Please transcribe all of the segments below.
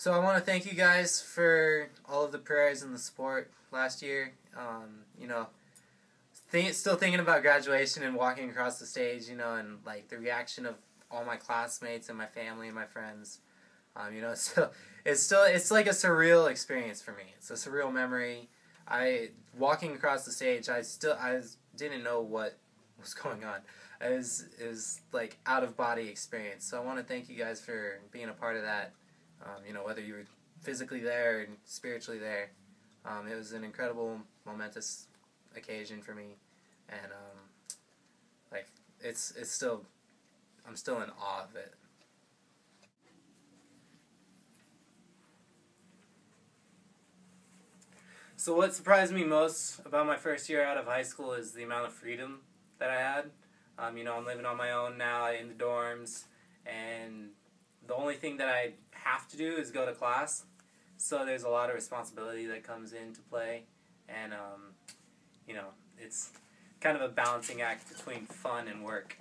So I want to thank you guys for all of the prayers and the support last year. Still thinking about graduation and walking across the stage, and like the reaction of all my classmates and my family and my friends. So it's like a surreal experience for me. It's a surreal memory. Walking across the stage, I didn't know what was going on. It was like out of body experience. So I want to thank you guys for being a part of that. Whether you were physically there and spiritually there, it was an incredible, momentous occasion for me, and I'm still in awe of it. So what surprised me most about my first year out of high school is the amount of freedom that I had. I'm living on my own now in the dorms, and the only thing that I have to do is go to class. So there's a lot of responsibility that comes into play, and it's kind of a balancing act between fun and work.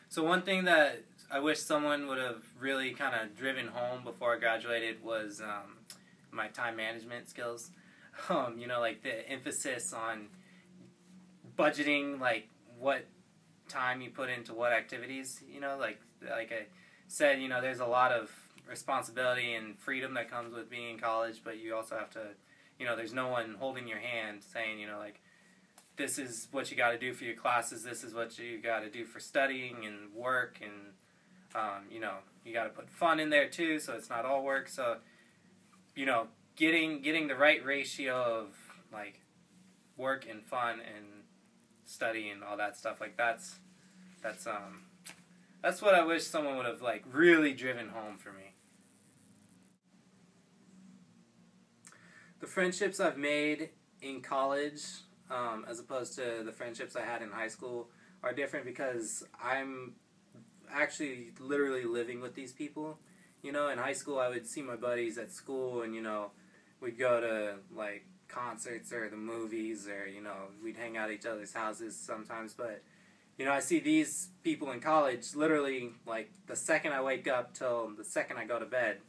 So one thing that I wish someone would have really kind of driven home before I graduated was my time management skills. Like the emphasis on budgeting, like what time you put into what activities. Like I said, there's a lot of responsibility and freedom that comes with being in college, but you also have to, there's no one holding your hand saying, like, this is what you got to do for your classes, this is what you got to do for studying and work, and you got to put fun in there too, so it's not all work. So getting the right ratio of like work and fun and study and all that stuff, like that's what I wish someone would have like really driven home for me. The friendships I've made in college, as opposed to the friendships I had in high school, are different because I'm actually literally living with these people. In high school I would see my buddies at school, and we'd go to like concerts or the movies, or we'd hang out at each other's houses sometimes. But I see these people in college literally like the second I wake up till the second I go to bed,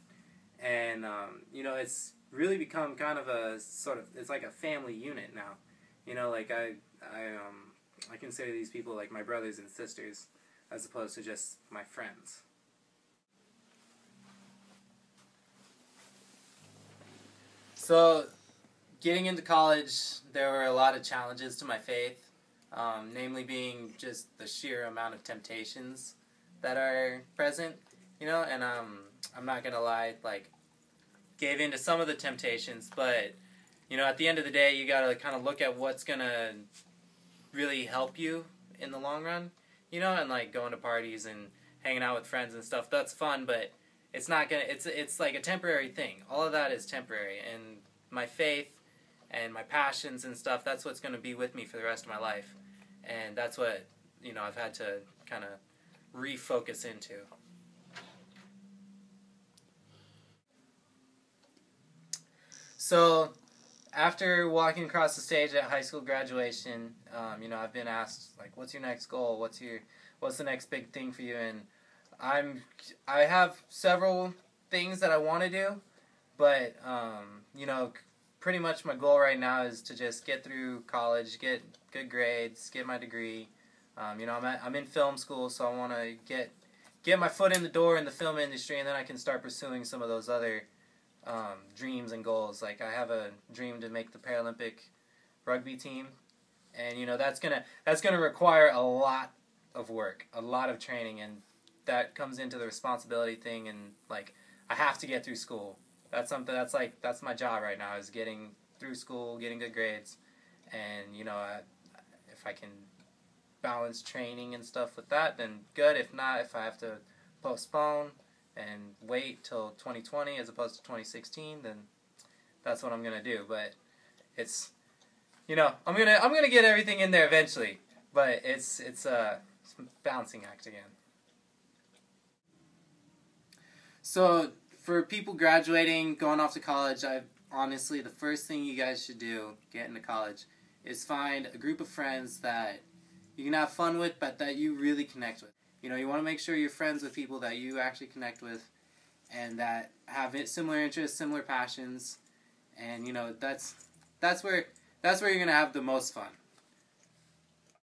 and it's really become kind of a sort of, it's like a family unit now. Like I consider these people like my brothers and sisters, as opposed to just my friends. So, getting into college, there were a lot of challenges to my faith, namely being just the sheer amount of temptations that are present, and I'm not gonna lie, like, gave in to some of the temptations, but, at the end of the day, you gotta kind of look at what's gonna really help you in the long run, and like going to parties and hanging out with friends and stuff, that's fun, but it's not gonna, it's like a temporary thing. All of that is temporary, and my faith and my passions and stuff, that's what's gonna be with me for the rest of my life. And that's what, I've had to kind of refocus into. So, after walking across the stage at high school graduation, I've been asked, like, what's your next goal? What's the next big thing for you? And I have several things that I want to do, but, pretty much my goal right now is to just get through college, get good grades, get my degree. I'm in film school, so I want to get my foot in the door in the film industry, and then I can start pursuing some of those other dreams and goals. Like I have a dream to make the Paralympic rugby team, and that's gonna require a lot of work, a lot of training, and that comes into the responsibility thing. And like I have to get through school. That's something that's my job right now, is getting through school, getting good grades, and if I can balance training and stuff with that, then good. If not, if I have to postpone and wait till 2020 as opposed to 2016, then that's what I'm gonna do. But it's I'm gonna get everything in there eventually, but it's a balancing act again. So for people graduating, going off to college, honestly, the first thing you guys should do, get into college, is find a group of friends that you can have fun with, but that you really connect with. You know, you want to make sure you're friends with people that you actually connect with and that have similar interests, similar passions, and you know that's where you're gonna have the most fun.